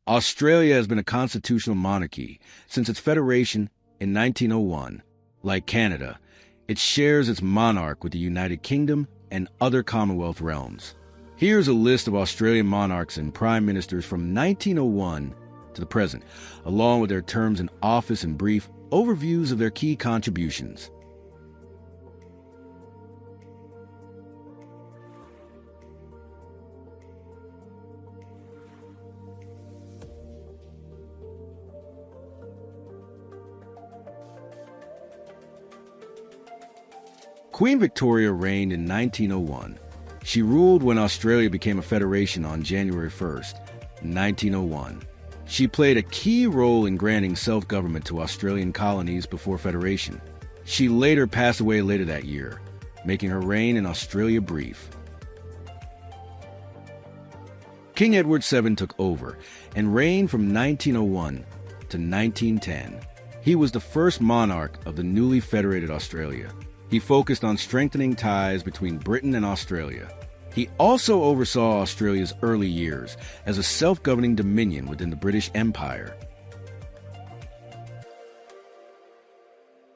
Australia has been a constitutional monarchy since its federation in 1901. Like Canada, it shares its monarch with the United Kingdom and other Commonwealth realms. Here's a list of Australian monarchs and prime ministers from 1901 to the present, along with their terms in office and brief overviews of their key contributions. Queen Victoria reigned in 1901. She ruled when Australia became a federation on January 1st, 1901. She played a key role in granting self-government to Australian colonies before federation. She later passed away later that year, making her reign in Australia brief. King Edward VII took over and reigned from 1901 to 1910. He was the first monarch of the newly federated Australia. He focused on strengthening ties between Britain and Australia. He also oversaw Australia's early years as a self-governing dominion within the British Empire.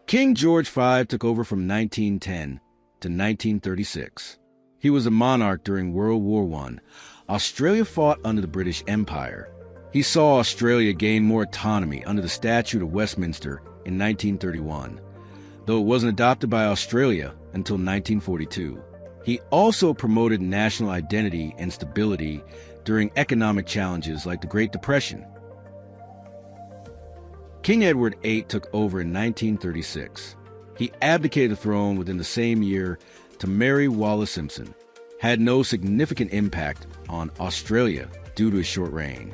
King George V took over from 1910 to 1936. He was a monarch during World War I. Australia fought under the British Empire. He saw Australia gain more autonomy under the Statute of Westminster in 1931. Though it wasn't adopted by Australia until 1942. He also promoted national identity and stability during economic challenges like the Great Depression. King Edward VIII took over in 1936. He abdicated the throne within the same year to Mary Wallace Simpson, had no significant impact on Australia due to his short reign.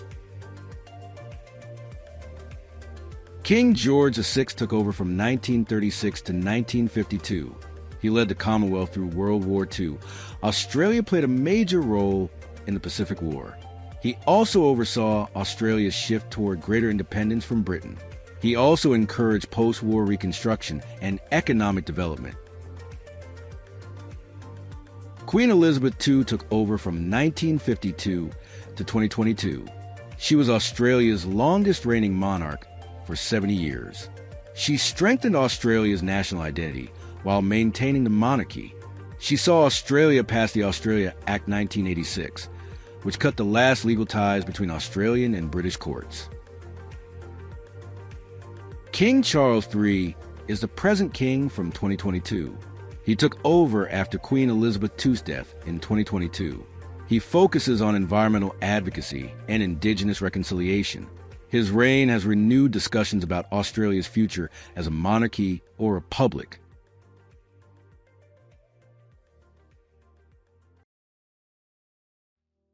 King George VI took over from 1936 to 1952. He led the Commonwealth through World War II. Australia played a major role in the Pacific War. He also oversaw Australia's shift toward greater independence from Britain. He also encouraged post-war reconstruction and economic development. Queen Elizabeth II took over from 1952 to 2022. She was Australia's longest reigning monarch for 70 years. She strengthened Australia's national identity while maintaining the monarchy. She saw Australia pass the Australia Act 1986, which cut the last legal ties between Australian and British courts. King Charles III is the present king from 2022. He took over after Queen Elizabeth II's death in 2022. He focuses on environmental advocacy and Indigenous reconciliation. His reign has renewed discussions about Australia's future as a monarchy or republic.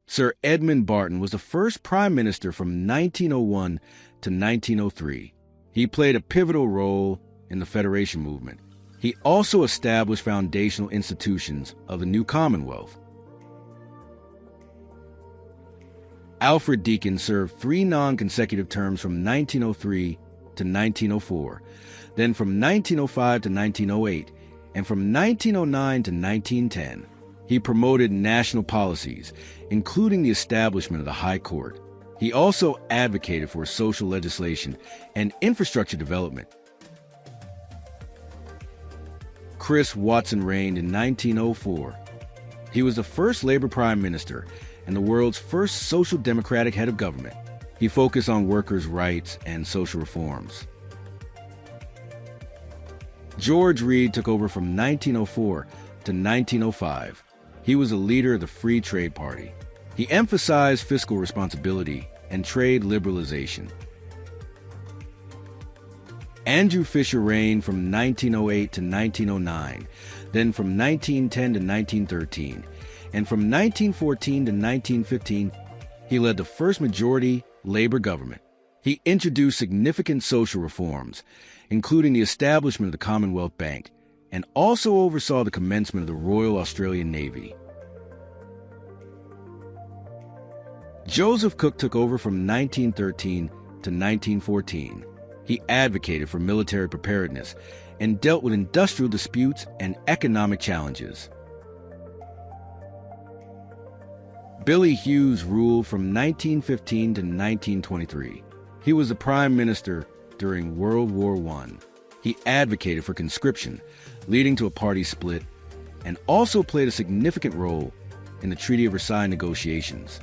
Sir Edmund Barton was the first prime minister from 1901 to 1903. He played a pivotal role in the Federation movement. He also established foundational institutions of the new Commonwealth. Alfred Deakin served 3 non-consecutive terms from 1903 to 1904, then from 1905 to 1908, and from 1909 to 1910. He promoted national policies, including the establishment of the High Court. He also advocated for social legislation and infrastructure development. Chris Watson reigned in 1904. He was the first Labour Prime Minister and the world's first social democratic head of government. He focused on workers' rights and social reforms. George Read took over from 1904 to 1905. He was a leader of the Free Trade Party. He emphasized fiscal responsibility and trade liberalization. Andrew Fisher reigned from 1908 to 1909, then from 1910 to 1913, and from 1914 to 1915, he led the first majority Labour government. He introduced significant social reforms, including the establishment of the Commonwealth Bank, and also oversaw the commencement of the Royal Australian Navy. Joseph Cook took over from 1913 to 1914. He advocated for military preparedness and dealt with industrial disputes and economic challenges. Billy Hughes ruled from 1915 to 1923. He was the prime minister during World War I. He advocated for conscription, leading to a party split, and also played a significant role in the Treaty of Versailles negotiations.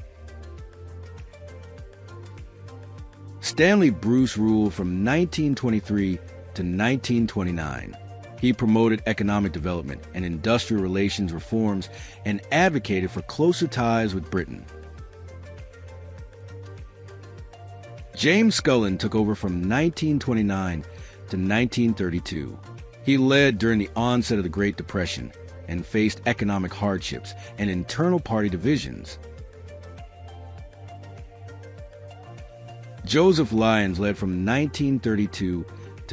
Stanley Bruce ruled from 1923 to 1929. He promoted economic development and industrial relations reforms and advocated for closer ties with Britain. James Scullin took over from 1929 to 1932. He led during the onset of the Great Depression and faced economic hardships and internal party divisions. Joseph Lyons led from 1932 to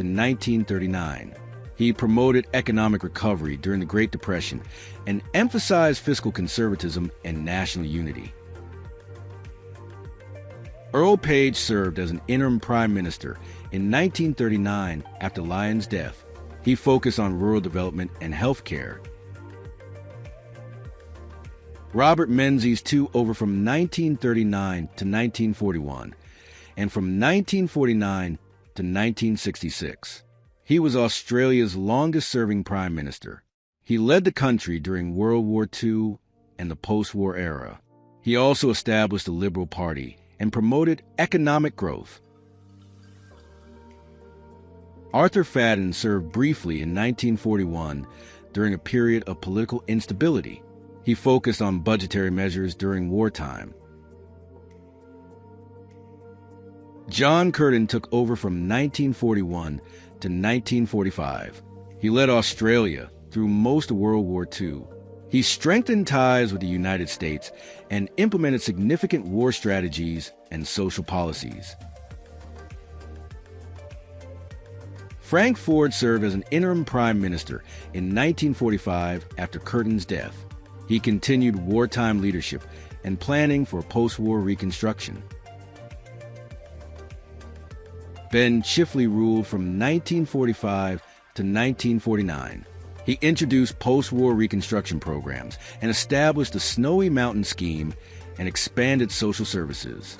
1939. He promoted economic recovery during the Great Depression and emphasized fiscal conservatism and national unity. Earl Page served as an interim prime minister in 1939 after Lyons' death. He focused on rural development and health care. Robert Menzies took over from 1939 to 1941 and from 1949 to 1966. He was Australia's longest-serving prime minister. He led the country during World War II and the post-war era. He also established the Liberal Party and promoted economic growth. Arthur Fadden served briefly in 1941 during a period of political instability. He focused on budgetary measures during wartime. John Curtin took over from 1941 to 1945. He led Australia through most of World War II. He strengthened ties with the United States and implemented significant war strategies and social policies. Frank Ford served as an interim prime minister in 1945 after Curtin's death. He continued wartime leadership and planning for post-war reconstruction. Ben Chifley ruled from 1945 to 1949. He introduced post-war reconstruction programs and established the Snowy Mountain Scheme and expanded social services.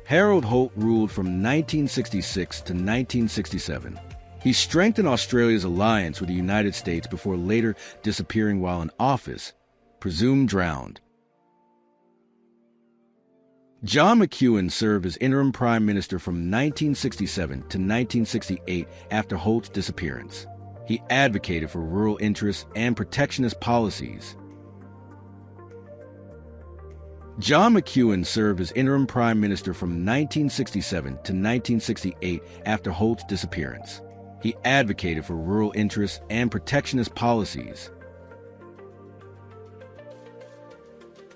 Harold Holt ruled from 1966 to 1967. He strengthened Australia's alliance with the United States before later disappearing while in office, presumed drowned. John McEwen served as interim prime minister from 1967 to 1968 after Holt's disappearance. He advocated for rural interests and protectionist policies. John McEwen served as interim prime minister from 1967 to 1968 after Holt's disappearance. He advocated for rural interests and protectionist policies.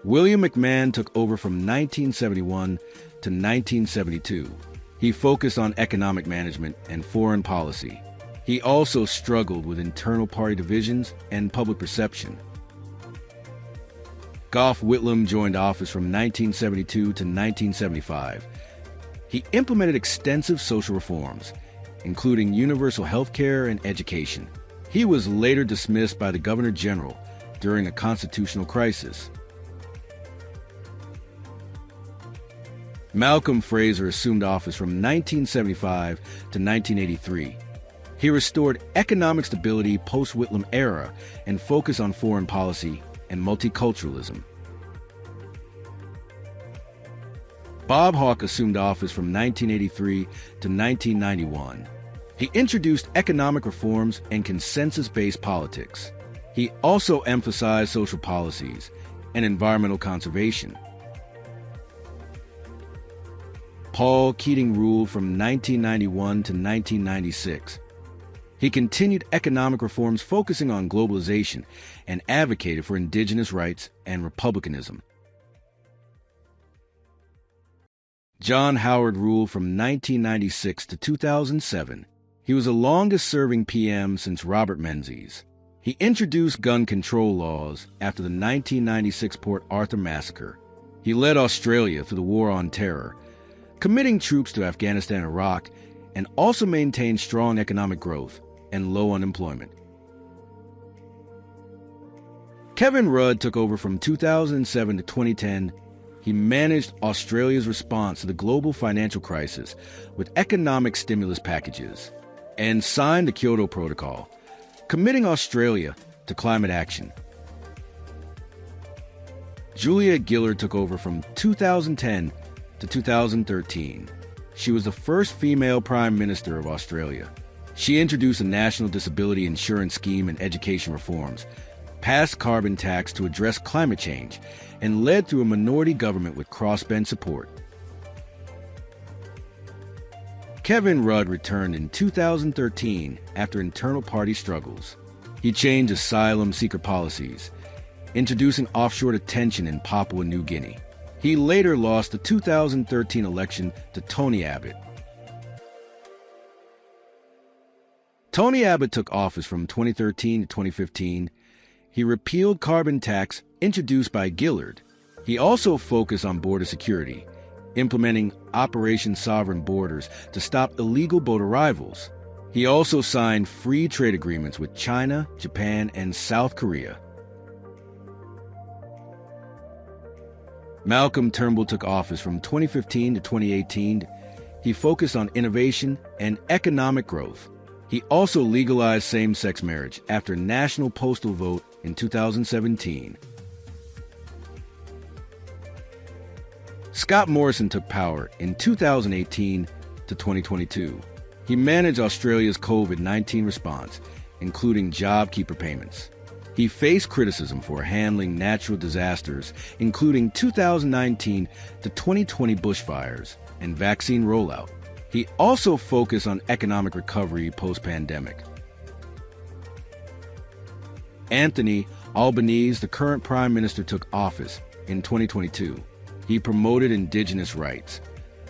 William McMahon took over from 1971 to 1972. He focused on economic management and foreign policy. He also struggled with internal party divisions and public perception. Gough Whitlam joined office from 1972 to 1975. He implemented extensive social reforms, including universal health care and education. He was later dismissed by the Governor-General during a constitutional crisis. Malcolm Fraser assumed office from 1975 to 1983. He restored economic stability post-Whitlam era and focused on foreign policy and multiculturalism. Bob Hawke assumed office from 1983 to 1991. He introduced economic reforms and consensus-based politics. He also emphasized social policies and environmental conservation. Paul Keating ruled from 1991 to 1996. He continued economic reforms focusing on globalization and advocated for indigenous rights and republicanism. John Howard ruled from 1996 to 2007. He was the longest-serving PM since Robert Menzies. He introduced gun control laws after the 1996 Port Arthur massacre. He led Australia through the War on Terror, committing troops to Afghanistan and Iraq, and also maintained strong economic growth and low unemployment. Kevin Rudd took over from 2007 to 2010. He managed Australia's response to the global financial crisis with economic stimulus packages and signed the Kyoto Protocol, committing Australia to climate action. Julia Gillard took over from 2010 to 2013. She was the first female Prime Minister of Australia. She introduced a national disability insurance scheme and education reforms, passed carbon tax to address climate change, and led through a minority government with crossbench support. Kevin Rudd returned in 2013 after internal party struggles. He changed asylum seeker policies, introducing offshore detention in Papua New Guinea. He later lost the 2013 election to Tony Abbott. Tony Abbott took office from 2013 to 2015. He repealed carbon tax introduced by Gillard. He also focused on border security, implementing Operation Sovereign Borders to stop illegal boat arrivals. He also signed free trade agreements with China, Japan, and South Korea. Malcolm Turnbull took office from 2015 to 2018. He focused on innovation and economic growth. He also legalized same-sex marriage after a national postal vote in 2017. Scott Morrison took power in 2018 to 2022. He managed Australia's COVID-19 response, including JobKeeper payments. He faced criticism for handling natural disasters, including 2019 to 2020 bushfires and vaccine rollout. He also focused on economic recovery post-pandemic. Anthony Albanese, the current Prime Minister, took office in 2022. He promoted Indigenous rights,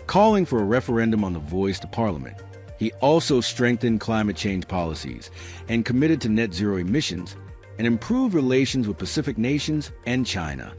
calling for a referendum on the voice to Parliament. He also strengthened climate change policies and committed to net zero emissions and improved relations with Pacific nations and China.